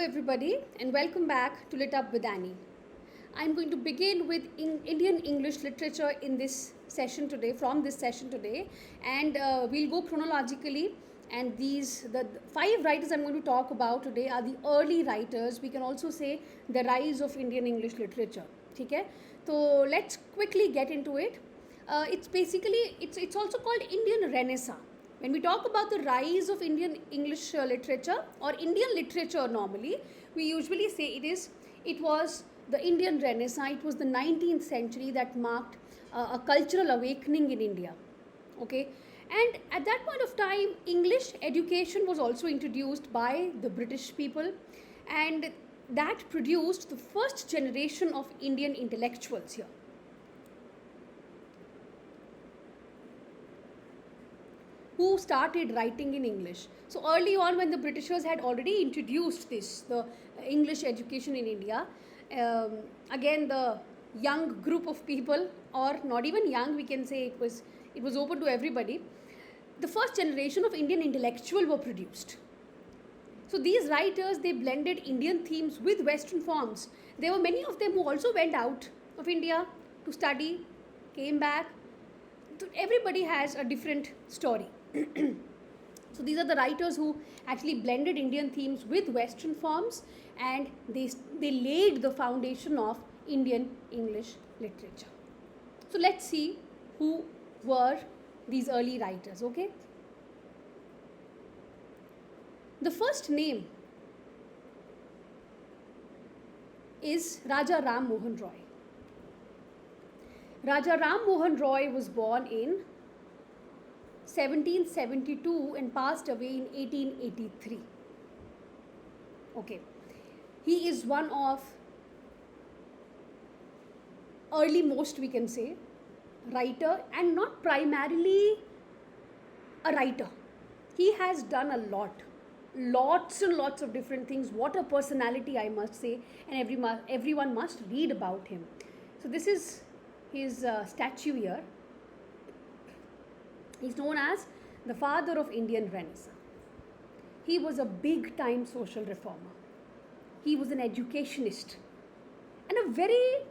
everybody, and welcome back to Lit Up with Annie. I'm going to begin with Indian English literature in this session today, and we'll go chronologically. And the five writers I'm going to talk about today are the early writers. We can also say the rise of Indian English literature. Okay? So let's quickly get into it. It's also called Indian Renaissance. When we talk about the rise of Indian English literature or Indian literature normally, we usually say it was the Indian Renaissance. It was the 19th century that marked a cultural awakening in India. Okay, and at that point of time, English education was also introduced by the British people, and that produced the first generation of Indian intellectuals here. Who started writing in English. So early on, when the Britishers had already introduced the English education in India, again the young group of people, or not even young, we can say it was open to everybody. The first generation of Indian intellectual were produced. So these writers, they blended Indian themes with Western forms. There were many of them who also went out of India to study, came back. So everybody has a different story. So these are the writers who actually blended Indian themes with Western forms, and they laid the foundation of Indian English literature. So let's see who were these early writers, okay? The first name is Raja Ram Mohan Roy. Raja Ram Mohan Roy was born in 1772 and passed away in 1883. Okay. He is one of early most, we can say, writer, and not primarily a writer. He has done a lots and lots of different things. What a personality, I must say, and everyone must read about him. So this is his statue here. He's known as the father of Indian Renaissance. He was a big time social reformer. He was an educationist and a very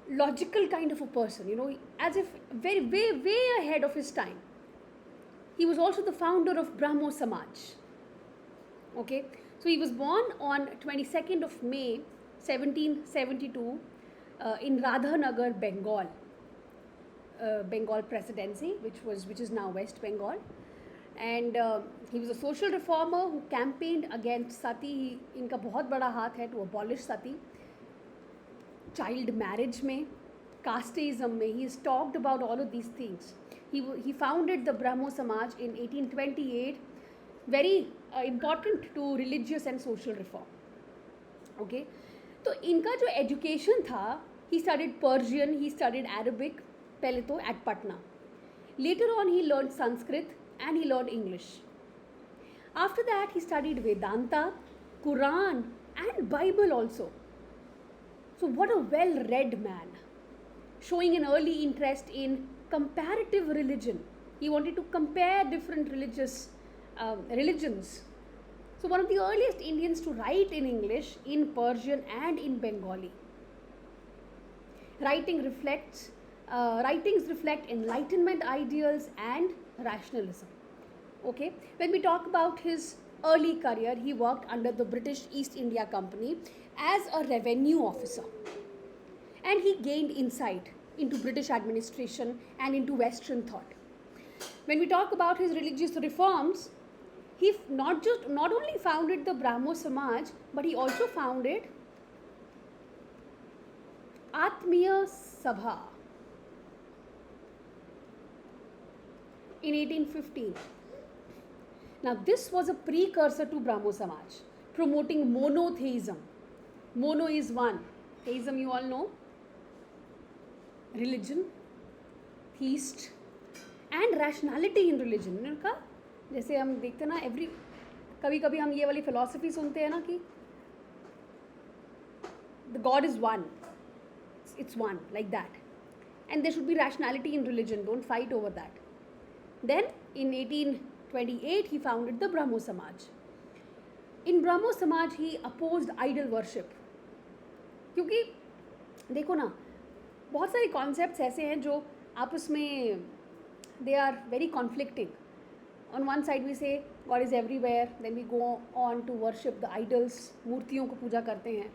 logical kind of a person, as if very, way ahead of his time. He was also the founder of Brahmo Samaj. Okay, so he was born on 22nd of May 1772 in Radhanagar, Bengal. Bengal presidency, which is now West Bengal, and he was a social reformer who campaigned against sati. इनका बहुत बड़ा हाथ है to abolish sati, child marriage में, casteism में. He has talked about all of these things. He founded the Brahmo Samaj in 1828, very important to religious and social reform. Okay, तो इनका जो education था, he studied Persian, he studied Arabic. पहले तो at Patna. Later on, he learned Sanskrit and he learned English. After that, he studied Vedanta, Quran and Bible also. So what a well-read man, showing an early interest in comparative religion. He wanted to compare different religions. So one of the earliest Indians to write in English, in Persian and in Bengali. Writings reflect Enlightenment ideals and rationalism. Okay, when we talk about his early career, he worked under the British East India Company as a revenue officer, and he gained insight into British administration and into Western thought. When we talk about his religious reforms, he not only founded the Brahmo Samaj, but he also founded Atmiya Sabha in 1815. Now this was a precursor to Brahmo Samaj, promoting monotheism. Mono is one. Theism, you all know. Religion, theist, and rationality in religion. जैसे हम देखते ना, कभी हम ये वाली philosophy सुनते हैं ना कि the God is one. It's one, like that. And there should be rationality in religion. Don't fight over that. Then in 1828, he founded the Brahmo Samaj. In Brahmo Samaj, he opposed idol worship. क्योंकि देखो ना, बहुत सारे concepts ऐसे हैं जो आपस में they are very conflicting. On one side we say God is everywhere, then we go on to worship the idols, मूर्तियों को पूजा करते हैं.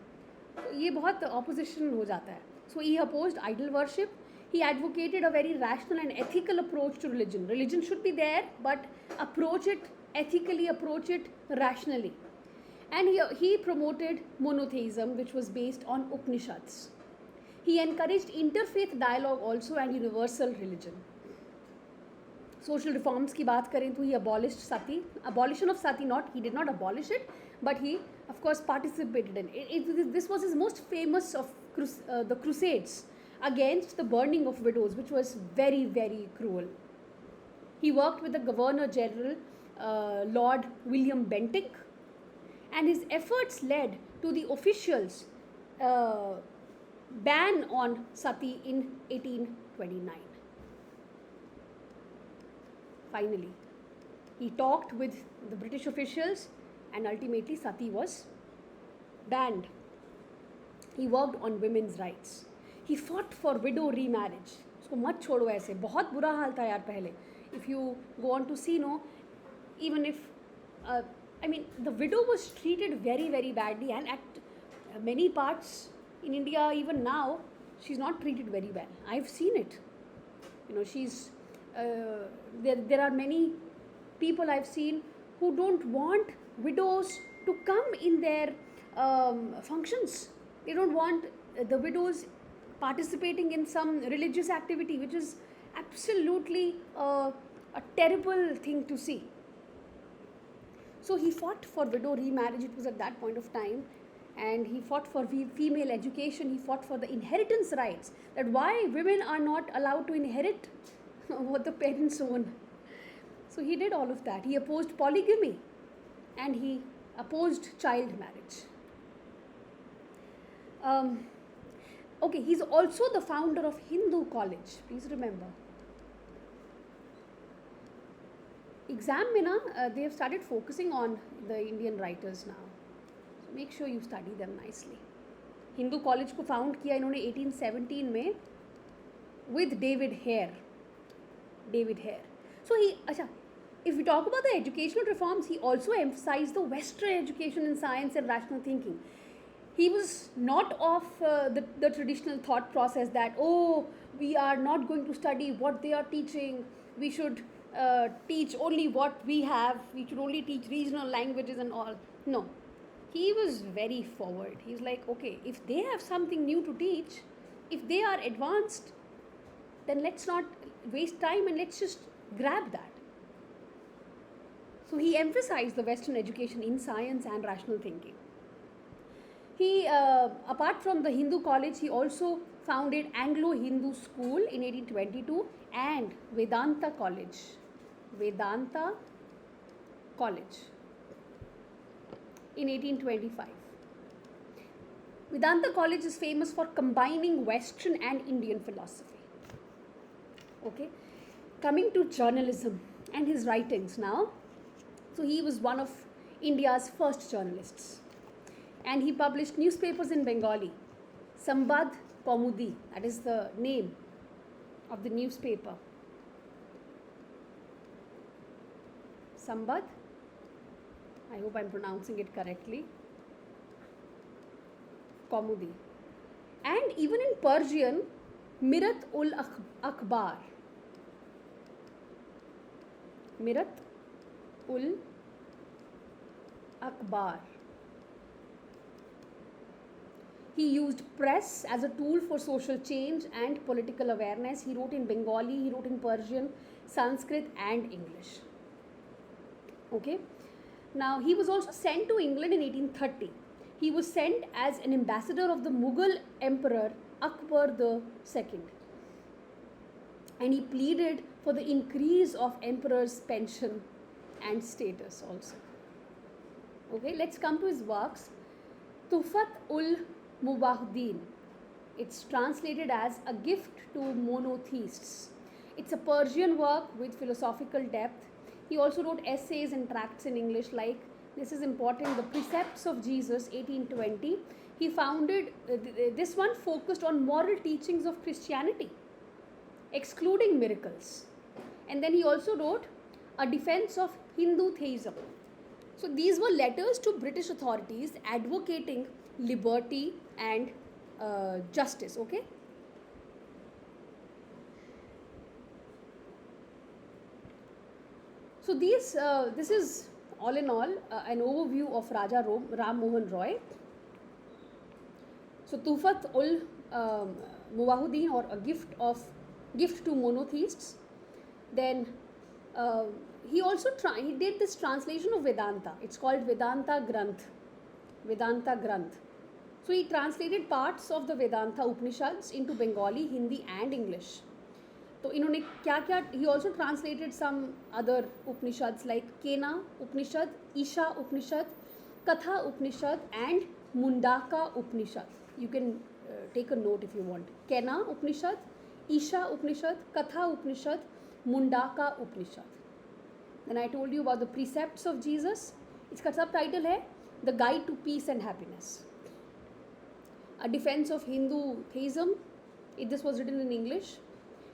तो ये बहुत opposition हो जाता है. So he opposed idol worship. He advocated a very rational and ethical approach to religion. Religion should be there, but approach it ethically, approach it rationally. And he promoted monotheism, which was based on Upanishads. He encouraged interfaith dialogue also and universal religion. Social reforms की बात करें तो he abolished sati. Abolition of sati, he did not abolish it, but he of course participated in it. This was his most famous of the crusades against the burning of widows, which was very, very cruel. He worked with the Governor General Lord William Bentinck, and his efforts led to the officials' ban on sati in 1829. Finally, he talked with the British officials, and ultimately sati was banned. He worked on women's rights. He fought for widow remarriage. उसको मत छोड़ो ऐसे, बहुत बुरा हाल था यार पहले. If you go on to see, no, even if the widow was treated very, very badly, and at many parts in India, even now, she's not treated very well. I've seen it. She's there are many people I've seen who don't want widows to come in their functions. They don't want the widows participating in some religious activity, which is absolutely a terrible thing to see. So he fought for widow remarriage. It was at that point of time, and he fought for female education. He fought for the inheritance rights, that why women are not allowed to inherit what the parents own. So he did all of that. He opposed polygamy, and he opposed child marriage. Okay, he's also the founder of Hindu College. Please remember. Exam में ना they have started focusing on the Indian writers now. So make sure you study them nicely. Hindu College को found किया इन्होंने 1817 में with David Hare. So if we talk about the educational reforms, he also emphasized the Western education in science and rational thinking. He was not of the traditional thought process that, we are not going to study what they are teaching. We should teach only what we have. We should only teach regional languages and all. No. He was very forward. He's like, okay, if they have something new to teach, if they are advanced, then let's not waste time and let's just grab that. So he emphasized the Western education in science and rational thinking. He, apart from the Hindu College, he also founded Anglo-Hindu School in 1822 and Vedanta College in 1825. Vedanta College is famous for combining Western and Indian philosophy. Okay, coming to journalism and his writings now. So he was one of India's first journalists, and he published newspapers in Bengali. Sambad Kaumudi, that is the name of the newspaper. Sambad, I hope I'm pronouncing it correctly. Kaumudi. And even in Persian, Mirat ul Akhbar. Mirat ul Akhbar. He used press as a tool for social change and political awareness. He wrote in Bengali, he wrote in Persian, Sanskrit and English. Okay. Now, he was also sent to England in 1830. He was sent as an ambassador of the Mughal Emperor Akbar II. And he pleaded for the increase of emperor's pension and status also. Okay, let's come to his works. Tufat ul Mubahuddin. It's translated as a gift to monotheists. It's a Persian work with philosophical depth. He also wrote essays and tracts in English like This is important. The Precepts of Jesus, 1820. He founded, this one focused on moral teachings of Christianity, excluding miracles. And then he also wrote A Defense of Hindu Theism. So these were letters to British authorities advocating liberty and justice, okay? So this is all in all an overview of Raja Ram Mohan Roy. So Tufat ul Muwahudeen, or a gift to monotheists. Then he also he did this translation of Vedanta. It's called Vedanta Granth. Vedanta Granth. So he translated parts of the Vedanta Upanishads into Bengali, Hindi and English. So इन्होंने क्या he also translated some other Upanishads like Kena Upanishad, Isha Upanishad, Katha Upanishad and Mundaka Upanishad. You can take a note if you want. Kena Upanishad, Isha Upanishad, Katha Upanishad, Mundaka Upanishad. Then I told you about the Precepts of Jesus. इसका subtitle है The Guide to Peace and Happiness. A Defense of Hindu Theism. This was written in English.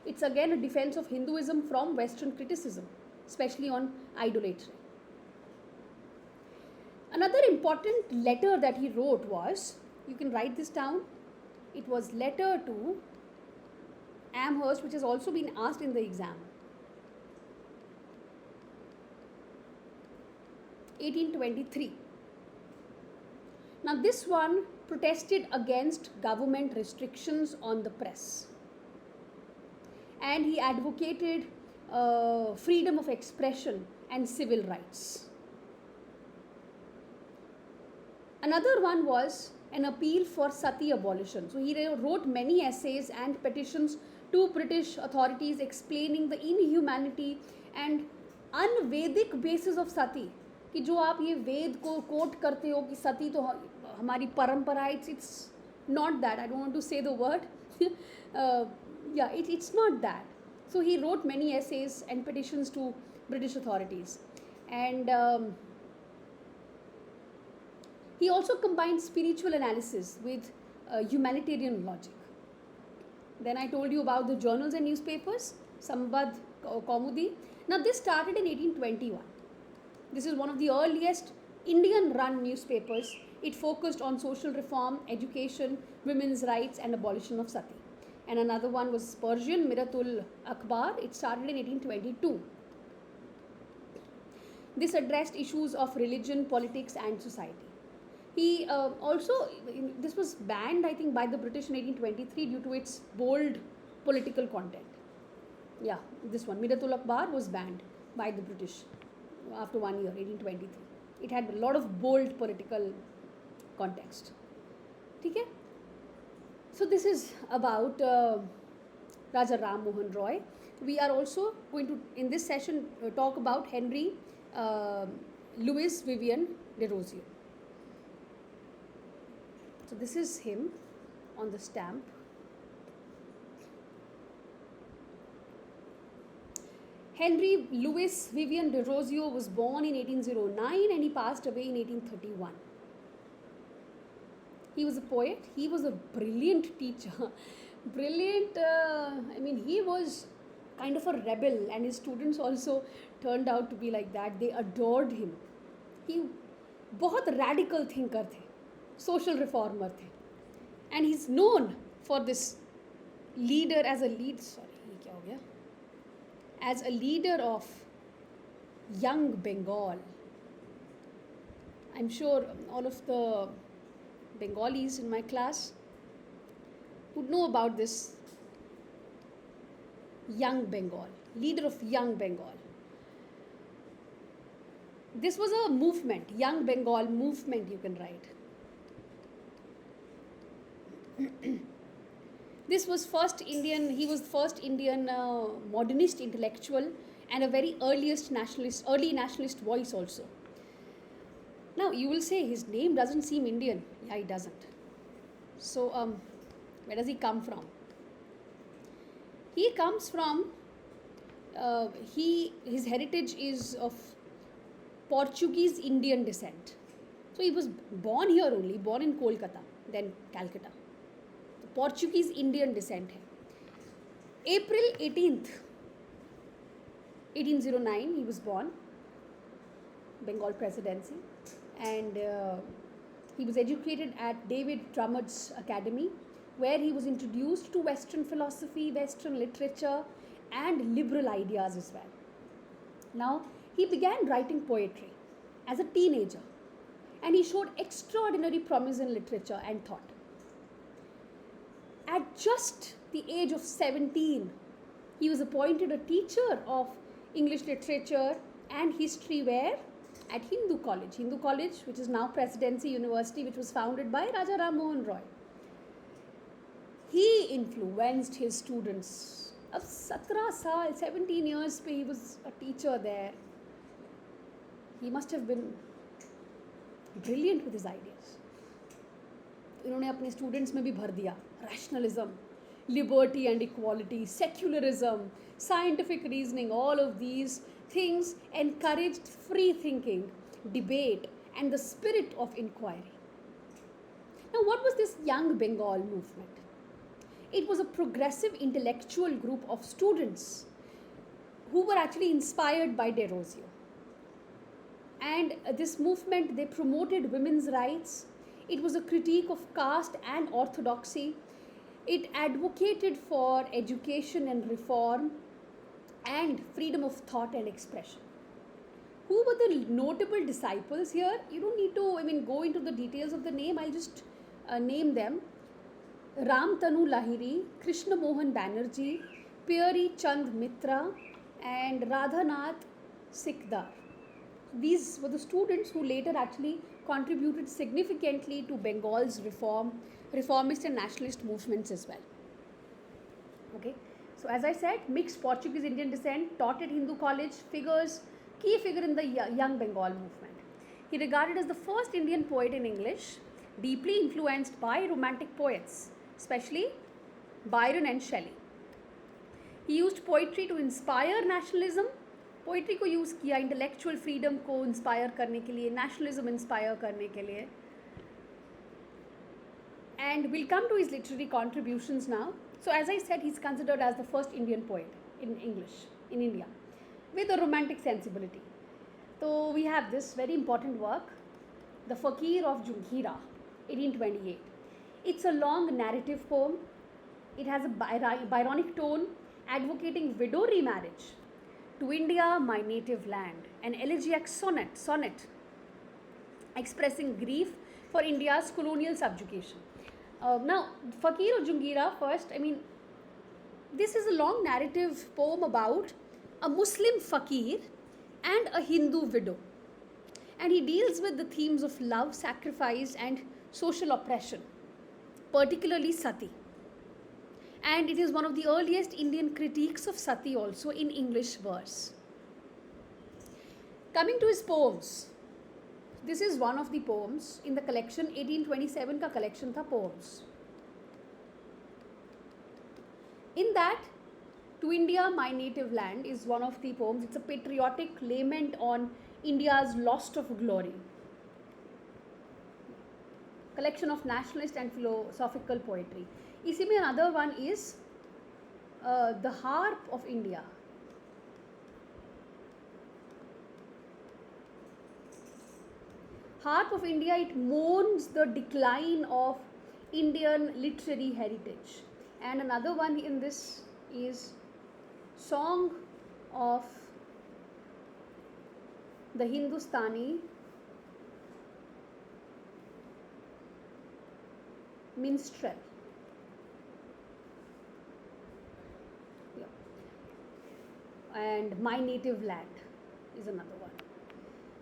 It's again a defense of Hinduism from Western criticism, especially on idolatry. Another important letter that he wrote was, you can write this down, it was letter to Amherst, which has also been asked in the exam. 1823. Now this one protested against government restrictions on the press. And he advocated freedom of expression and civil rights. Another one was an appeal for sati abolition. So he wrote many essays and petitions to British authorities explaining the inhumanity and unvedic basis of sati. कि जो आप ये वेद को coat करते हो कि सती तो हमारी परंपरा है, it's not that. I don't want to say the word. It's not that. So he wrote many essays and petitions to British authorities. And he also combined spiritual analysis with humanitarian logic. Then I told you about the journals and newspapers, Sambad Kaumudi. Now this started in 1821. This is one of the earliest Indian-run newspapers. It focused on social reform, education, women's rights and abolition of sati. And another one was Persian, Miratul Akhbar. It started in 1822. This addressed issues of religion, politics and society. He this was banned, I think, by the British in 1823 due to its bold political content. Yeah, this one, Miratul Akhbar, was banned by the British after 1 year, 1823. It had a lot of bold political context. Okay? So this is about Raja Ram Mohan Roy. We are also going to, in this session, talk about Henry Louis Vivian Derozio. So this is him on the stamp. Henry Louis Vivian Derozio was born in 1809 and he passed away in 1831. He was a poet. He was a brilliant teacher. Brilliant, he was kind of a rebel and his students also turned out to be like that. They adored him. He बहुत radical thinker थे, social reformer थे. And he's known for this leader as a leader of young Bengal. I'm sure all of the Bengalis in my class would know about this young Bengal, leader of young Bengal. This was a movement, young Bengal movement, you can write. He was first Indian modernist intellectual and a very early nationalist voice also. Now you will say his name doesn't seem Indian. Yeah, it doesn't. So where does he come from? He comes from, his heritage is of Portuguese Indian descent. So he was born here only, born in Kolkata, then Calcutta. Portuguese Indian descent hai. April 18th, 1809, he was born, Bengal Presidency, and he was educated at David Drummond's Academy, where he was introduced to Western philosophy, Western literature, and liberal ideas as well. Now, he began writing poetry as a teenager, and he showed extraordinary promise in literature and thought. At just the age of 17, he was appointed a teacher of English literature and history where? At Hindu College, which is now Presidency University, which was founded by Raja Ram Mohan Roy. He influenced his students. Ab 17 years pe he was a teacher there. He must have been brilliant with his ideas. इन्होंने अपने students में भी भर दिया rationalism, liberty and equality, secularism, scientific reasoning. All of these things encouraged free thinking, debate, and the spirit of inquiry. Now, what was this Young Bengal movement? It was a progressive intellectual group of students who were actually inspired by Derozio. And this movement, they promoted women's rights. It was a critique of caste and orthodoxy. It advocated for education and reform and freedom of thought and expression. Who were the notable disciples here? You don't need to, go into the details of the name. I'll just name them. Ram Tanu Lahiri, Krishna Mohan Banerjee, Piyari Chand Mitra, and Radhanath Sikdar. These were the students who later actually contributed significantly to Bengal's reformist and nationalist movements as well. Okay, so as I said, mixed Portuguese Indian descent, taught at Hindu College, key figure in the Young Bengal movement. He regarded as the first Indian poet in English, deeply influenced by romantic poets, especially Byron and Shelley. He used poetry to inspire nationalism. Poetry को use किया intellectual freedom को inspire करने के लिए, nationalism inspire करने के लिए. And we'll come to his literary contributions now. So as I said, he's considered as the first Indian poet in English in India with a romantic sensibility. So we have this very important work, The Fakir of Junghira, 1828. It's a long narrative poem. It has a Byronic tone, advocating widow remarriage. To India, my native land, an elegiac sonnet expressing grief for India's colonial subjugation. Now, Fakir of Junghira first, this is a long narrative poem about a Muslim fakir and a Hindu widow. And he deals with the themes of love, sacrifice, and social oppression, particularly sati. And it is one of the earliest Indian critiques of sati also in English verse. Coming to his poems, this is one of the poems in the collection, 1827 ka collection tha poems. In that, To India, my native land is one of the poems. It's a patriotic lament on India's loss of glory. Collection of nationalist and philosophical poetry. इसी में another one is The Harp of India. Harp of India, it mourns the decline of Indian literary heritage. And another one in this is Song of the Hindustani Minstrel. And My Native Land is another one.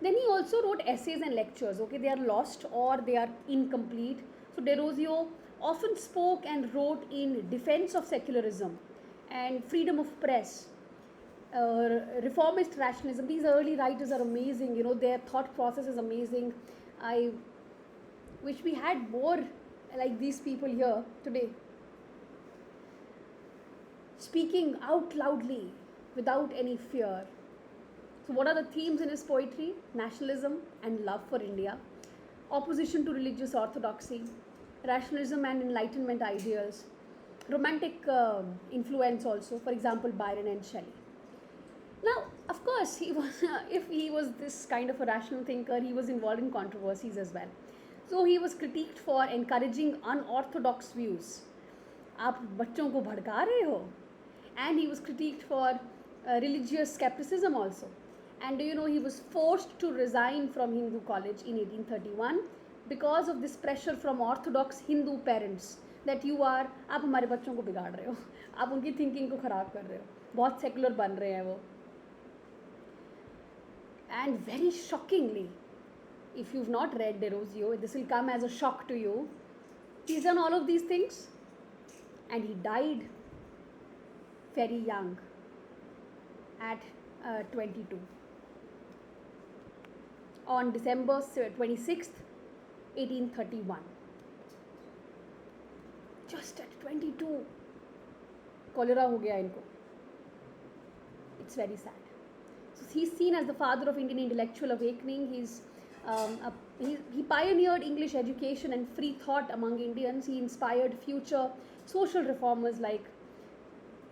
Then he also wrote essays and lectures. Okay, they are lost or they are incomplete. So Derozio often spoke and wrote in defense of secularism and freedom of press, reformist rationalism. These early writers are amazing. You know, their thought process is amazing. I wish we had more like these people here today, speaking out loudly without any fear, So, what are the themes in his poetry? Nationalism and love for India, opposition to religious orthodoxy, rationalism and enlightenment ideals, romantic influence also, for example, Byron and Shelley. Now, of course, he was, if he was this kind of a rational thinker, he was involved in controversies as well. So he was critiqued for encouraging unorthodox views. आप बच्चों को भड़का रहे हो. And he was critiqued for religious skepticism also. And do you know, he was forced to resign from Hindu college in 1831 because of this pressure from orthodox Hindu parents that you are, आप हमारे बच्चों को बिगाड़ रहे हो, आप उनकी thinking को ख़राब कर रहे हो, बहुत सेकुलर बन रहे हैं वो. And very shockingly, if you've not read Derozio, this will come as a shock to you. He's done all of these things and he died very young at 22 on December 26th, 1831. Just at 22. Cholera ho gaya inko. It's very sad. So he's seen as the father of Indian intellectual awakening. He pioneered English education and free thought among Indians. He inspired future social reformers like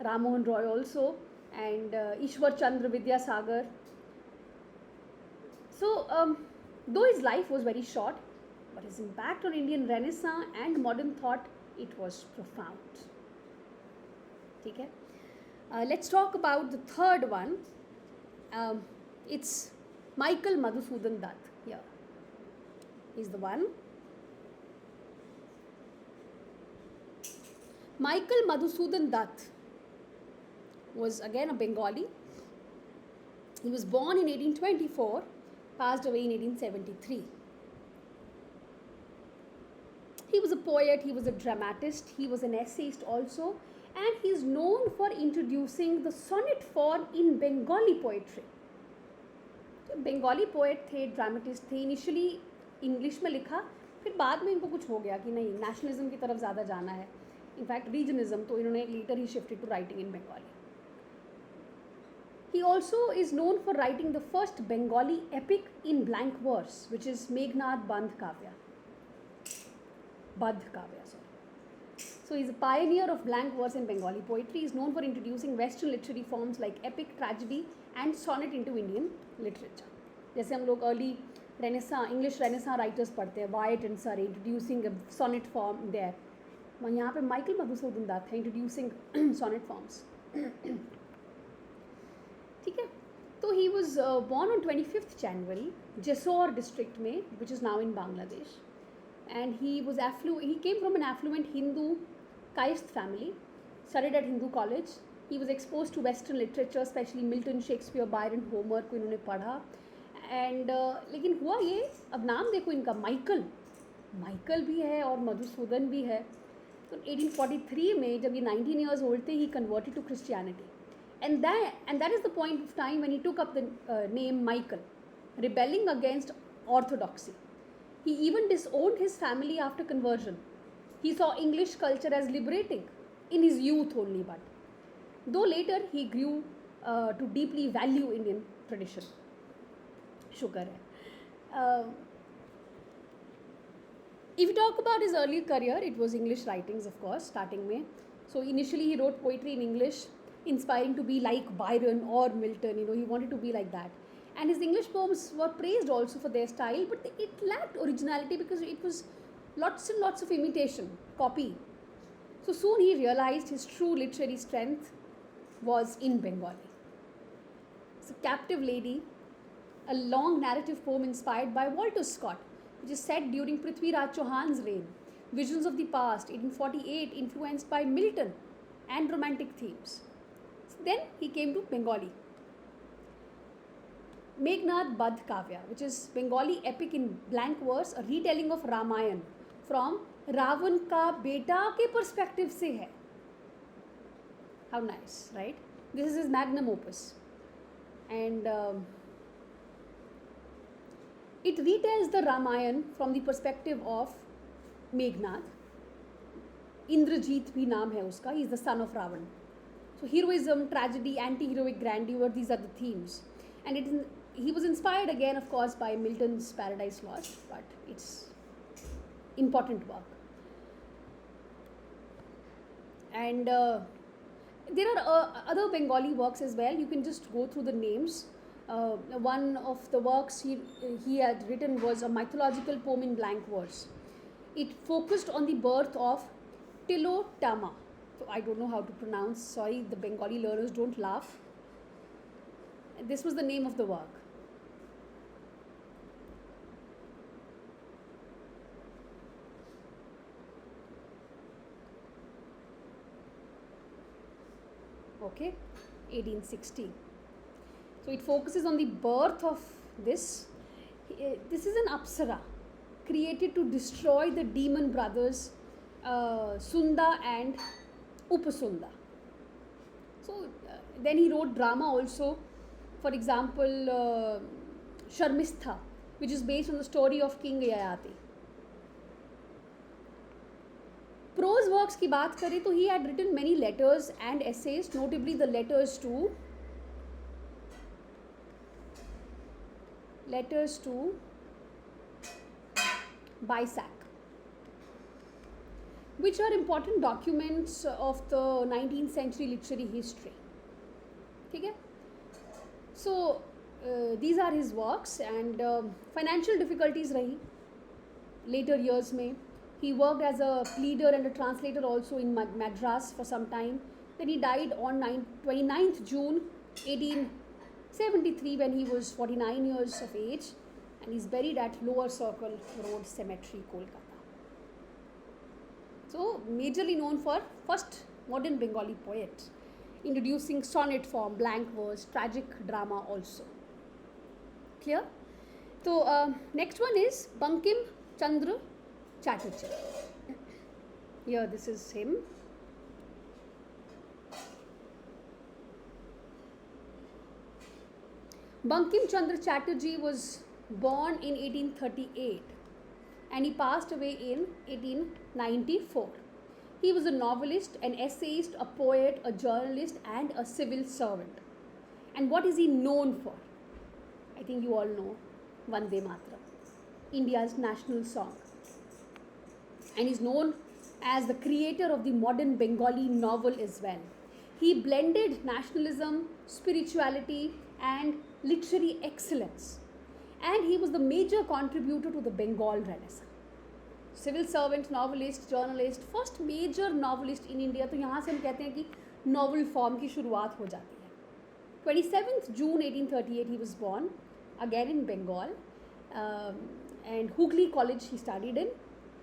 Ram Mohan Roy also and Ishwar Chandra Vidyasagar. So, though his life was very short, but his impact on Indian Renaissance and modern thought, it was profound. Okay? Let's talk about the third one. It's Michael Madhusudan Dutt. Here, he's the one. Michael Madhusudan Dutt was again a Bengali. He was born in 1824, passed away in 1873. He was a poet, he was a dramatist, he was an essayist also, and he is known for introducing the sonnet form in Bengali poetry. So, Bengali poet थे, dramatist थे, initially English में लिखा, फिर बाद में इनको कुछ हो गया कि नहीं, nationalism की तरफ ज़्यादा जाना है. In fact, regionalism, तो इन्होंने later he shifted to writing in Bengali. He also is known for writing the first Bengali epic in blank verse, which is Meghnad Bandh Kavya. Badh Kavya, sorry. So he's a pioneer of blank verse in Bengali poetry. He is known for introducing Western literary forms like epic, tragedy and sonnet into Indian literature. जैसे हम लोग early Renaissance, English Renaissance writers पढ़ते हैं, Wyatt and Surrey introducing a sonnet form there. यहाँ पे Michael Madhusudan Dutt है introducing sonnet forms. ठीक है, तो he was born on 25th January, Jessore district में, which is now in Bangladesh, and he came from an affluent Hindu caste family, studied at Hindu college. He was exposed to Western literature, especially Milton, Shakespeare, Byron, Homer को इन्होंने पढ़ा, and लेकिन हुआ ये, अब नाम देखो इनका माइकल भी है और मधुसूदन भी है. तो 1843 में जब ये 19 years old थे, he converted to Christianity. And that is the point of time when he took up the name Michael, rebelling against orthodoxy. He even disowned his family after conversion. He saw English culture as liberating in his youth only, but though later he grew to deeply value Indian tradition. Shukar hai. If you talk about his early career, it was English writings, of course, starting में. So initially he wrote poetry in English, inspiring to be like Byron or Milton. He wanted to be like that. And his English poems were praised also for their style, but it lacked originality because it was lots and lots of imitation, copy. So soon he realized his true literary strength was in Bengali. So Captive Lady, a long narrative poem inspired by Walter Scott, which is set during Prithvi Raj Chauhan's reign. Visions of the Past, 1848, influenced by Milton and romantic themes. So then he came to Bengali. Meghnad Badh Kavya, which is Bengali epic in blank verse, a retelling of Ramayana from Ravan ka beta ke perspective se hai. How nice, right? This is his magnum opus. And it retells the Ramayana from the perspective of Meghnad. Indrajit bhi naam hai uska. He is the son of Ravan. So heroism, tragedy, anti-heroic grandeur, these are the themes. And he was inspired again, of course, by Milton's Paradise Lost, but it's important work. And there are other Bengali works as well. You can just go through the names. One of the works he had written was a mythological poem in blank verse. It focused on the birth of Tilotama. So I don't know how to pronounce. Sorry, the Bengali learners, don't laugh. This was the name of the work. Okay, 1860. So it focuses on the birth of this. This is an Apsara created to destroy the demon brothers Sunda and Upasunda. So then he wrote drama also. For example, Sharmistha, which is based on the story of King Yayati. Prose works की बात करें तो he had written many letters and essays, notably the letters to Baisak, which are important documents of the 19th century literary history. ठीक है? So these are his works, and financial difficulties rahi later years में. He worked as a pleader and a translator also in Madras for some time. Then he died on 29th June 1873 when he was 49 years of age, and he's buried at Lower Circle Road Cemetery, Kolkata. So majorly known for first modern Bengali poet, introducing sonnet form, blank verse, tragic drama also. Clear? So next one is Bankim Chandra Chatterjee. Here this is him. Bankim Chandra Chatterjee was born in 1838 and he passed away in 1894. He was a novelist, an essayist, a poet, a journalist and a civil servant. And what is he known for? I think you all know Vande Mataram, India's national song. And he's known as the creator of the modern Bengali novel as well. He blended nationalism, spirituality and literary excellence. And he was the major contributor to the Bengal Renaissance. Civil servant, novelist, journalist, first major novelist in India. तो यहाँ से हम कहते हैं कि novel form की शुरुआत हो जाती है. 27th June 1838 he was born, again in Bengal, and Hooghly College he studied in,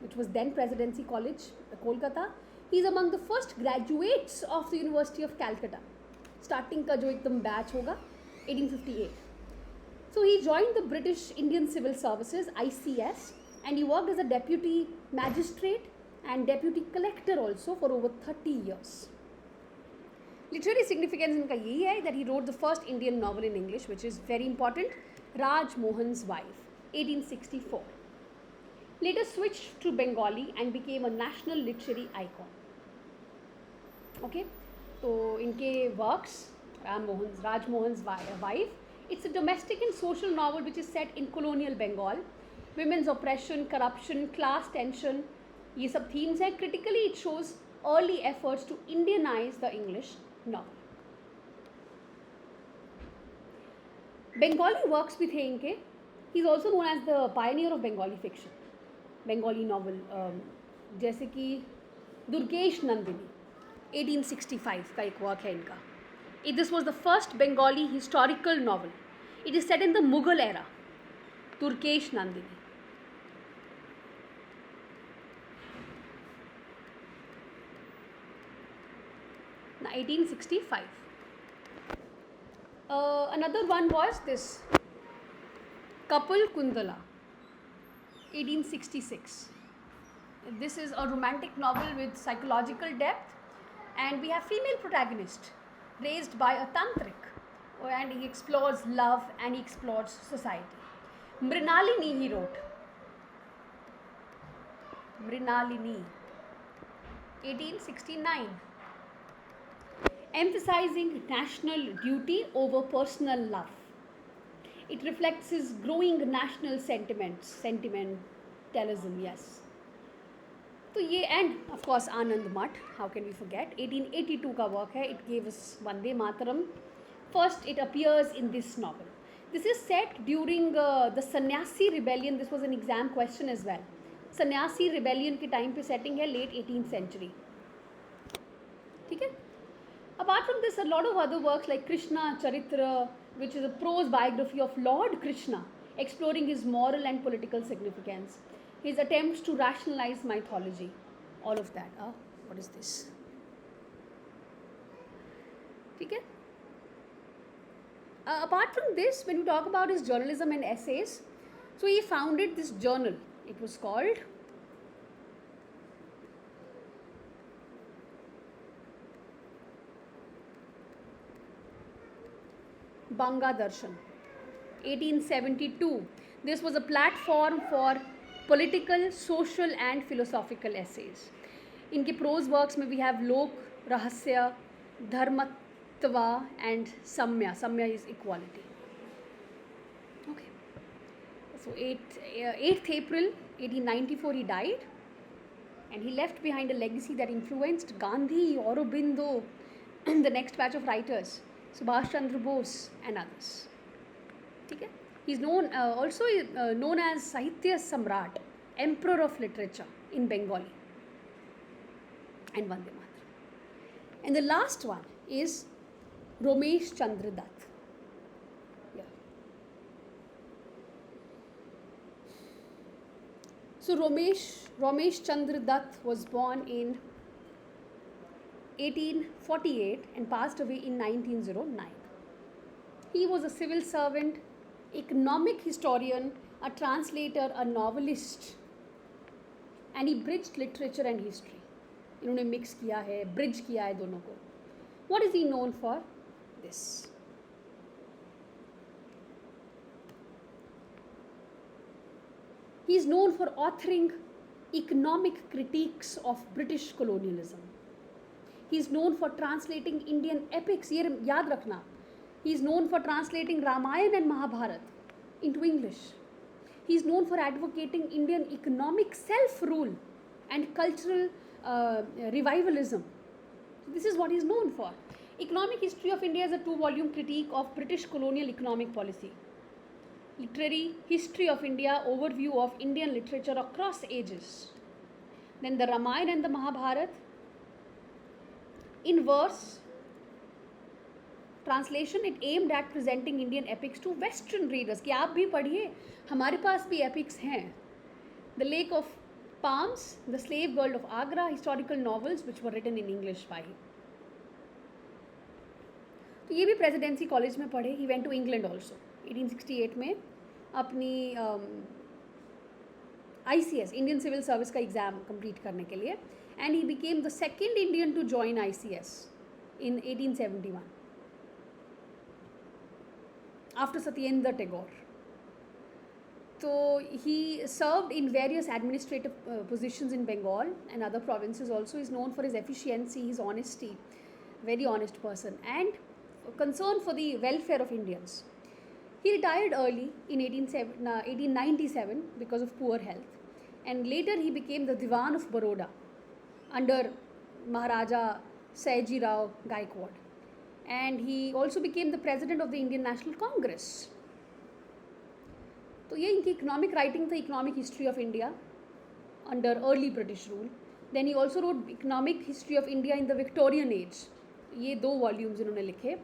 which was then Presidency College, Kolkata. He is among the first graduates of the University of Calcutta. Starting का जो एकदम batch होगा 1858. So he joined the British Indian Civil Services (ICS) and he worked as a deputy magistrate and deputy collector also for over 30 years. Literary significance इनका यही है that he wrote the first Indian novel in English, which is very important, Raj Mohan's Wife, 1864. Later switched to Bengali and became a national literary icon. Okay, so इनके works, Raj Mohan's Wife, it's a domestic and social novel which is set in colonial Bengal. Women's oppression, corruption, class tension, ये सब themes हैं. Critically, it shows early efforts to Indianize the English novel. Bengali works भी थे इनके. He is also known as the pioneer of Bengali fiction, Bengali novel, जैसे कि दुर्गेश नंदिनी 1865 का एक work है इनका. This was the first Bengali historical novel. It is set in the Mughal era. Turkesh Nandini. Now 1865. Another one was this Kapil Kundala, 1866. This is a romantic novel with psychological depth, and we have female protagonist raised by a tantric, and he explores love and he explores society. Mrinalini he wrote. Mrinalini, 1869. Emphasizing national duty over personal love. It reflects his growing national sentimentalism, yes. तो ये end of course आनंद मठ, how can we forget, 1882 का work है. It gave us Vande Mataram. First it appears in this novel. This is set during the Sannyasi rebellion. This was an exam question as well. Sannyasi rebellion के time पे setting है, late 18th century. ठीक है. Apart from this, a lot of other works like Krishna Charitra, which is a prose biography of Lord Krishna, exploring his moral and political significance, his attempts to rationalize mythology, all of that. What is this? Okay. Apart from this, when we talk about his journalism and essays, so he founded this journal. It was called Banga Darshan, 1872. This was a platform for political, social and philosophical essays. इनके prose works में we have Lok, Rahasya, Dharmatva and Samya. Samya is equality. Okay. So 8th April 1894 he died, and he left behind a legacy that influenced Gandhi, Aurobindo, the next batch of writers, Subhash Chandra Bose and others. Okay? He's known also known as Sahitya Samrat, Emperor of Literature in Bengali, and Vande Mataram. And the last one is Romesh Chandra Dutt. Yeah. So Romesh Chandra Dutt was born in 1848 and passed away in 1909. He was a civil servant, economic historian, a translator, a novelist, and he bridged literature and history. इन्होंने mix किया है, bridge किया है दोनों को. What is he known for? This. He is known for authoring economic critiques of British colonialism. He is known for translating Indian epics. ये याद रखना. He is known for translating Ramayana and Mahabharata into English. He is known for advocating Indian economic self-rule and cultural revivalism. This is what he is known for. Economic History of India is a 2-volume critique of British colonial economic policy. Literary History of India, overview of Indian literature across ages. Then the Ramayana and the Mahabharata, in verse translation, it aimed at presenting Indian epics to Western readers. कि आप भी पढ़िए, हमारे पास भी epics हैं. The Lake of Palms, The Slave Girl of Agra, historical novels which were written in English by him. तो ये भी प्रेसिडेंसी कॉलेज में पढ़े. He went to England also. 1868 में अपनी ICS, Indian Civil Service का एग्ज़ाम कंप्लीट करने के लिए, and he became the second Indian to join ICS in 1871 after Satyendra Tagore. So he served in various administrative positions in Bengal and other provinces also. He is known for his efficiency, his honesty, very honest person, and concern for the welfare of Indians. He retired early in 1897 because of poor health, and later he became the Diwan of Baroda under Maharaja Sayaji Rao Gaikwad, and he also became the president of the Indian National Congress. तो ये इनकी economic writing था, Economic History of India under early British rule. Then he also wrote Economic History of India in the Victorian age. ये 2 volumes इन्होंने लिखे.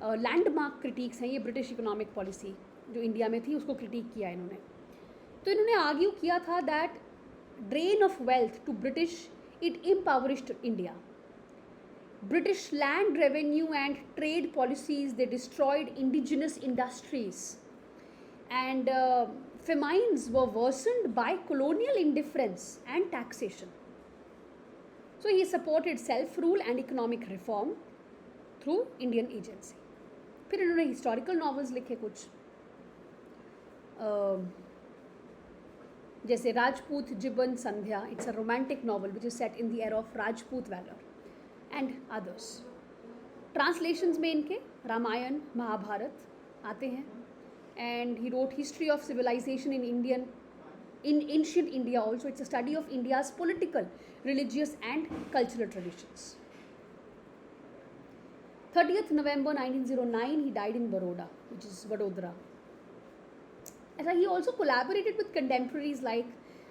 Landmark critics हैं ये British economic policy जो इंडिया में थी, उसको क्रिटिक किया इन्होंने. तो इन्होंने आर्ग्यू किया था that drain of wealth to British it impoverished India. British land revenue and trade policies they destroyed indigenous industries, and famines were worsened by colonial indifference and taxation. So he supported self-rule and economic reform through Indian agency. फिर इन्होंने historical novels लिखे कुछ, जैसे Rajput Jivan Sandhya. It's a romantic novel which is set in the era of Rajput valour and others. Translations में इनके रामायण महाभारत आते हैं, and he wrote History of Civilization in Ancient India also. It's a study of India's political, religious and cultural traditions. 30th November 1909, he died in Baroda, which is Vadodara. And he also collaborated with contemporaries like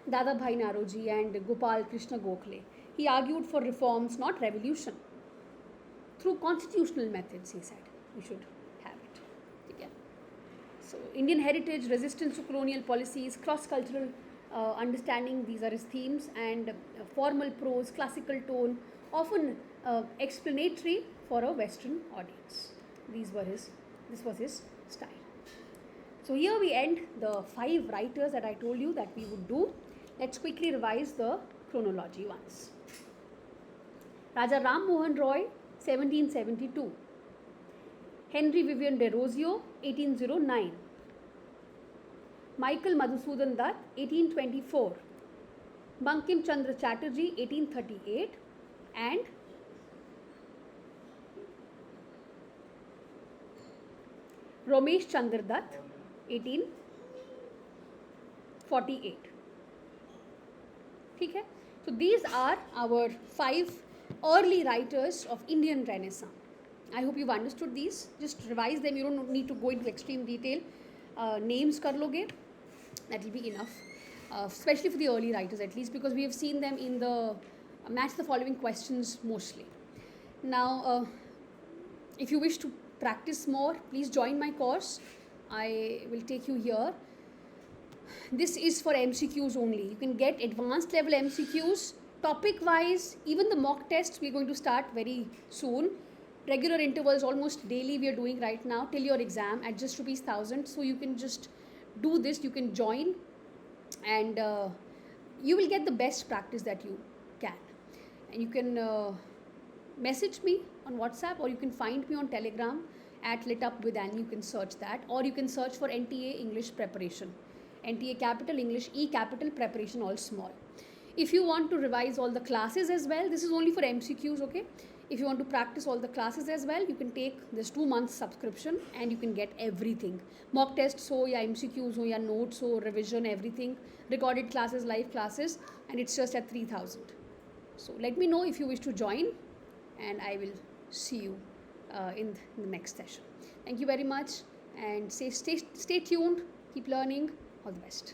Dadabhai Naroji and Gopal Krishna Gokhale. He argued for reforms, not revolution. Through constitutional methods, he said, we should have it. Okay. So, Indian heritage, resistance to colonial policies, cross-cultural understanding, these are his themes, and formal prose, classical tone, often explanatory for a Western audience. This was his style. So here we end the 5 writers that I told you that we would do. Let's quickly revise the chronology once. Raja Ram Mohan Roy, 1772. Henry Vivian Derozio, 1809. Michael Madhusudan Dutt, 1824. Bankim Chandra Chatterjee, 1838. And Romesh Chandra Dutt, 1848. Okay? So these are our 5 early writers of Indian Renaissance. I hope you've understood these. Just revise them. You don't need to go into extreme detail. Names kar loge, that will be enough. Especially for the early writers at least, because we have seen them in the match the following questions mostly. Now, if you wish to practice more, please join my course. I will take you here. This is for MCQs only. You can get advanced level MCQs, topic wise, even the mock tests we're going to start very soon. Regular intervals almost daily we are doing right now till your exam at just ₹1,000. So you can just do this, you can join, and you will get the best practice that you can. And you can message me on WhatsApp, or you can find me on Telegram at LitUpwithAnnie. You can search that, or you can search for NTA English preparation. NTA capital English, E capital preparation, all small. If you want to revise all the classes as well, this is only for MCQs, okay? If you want to practice all the classes as well, you can take this 2 months subscription and you can get everything. Mock tests ho, ya MCQs ho, ya notes ho, revision, everything. Recorded classes, live classes, and it's just at 3,000. So let me know if you wish to join, and I will see you in the next session. Thank you very much, and stay tuned, keep learning. All the best.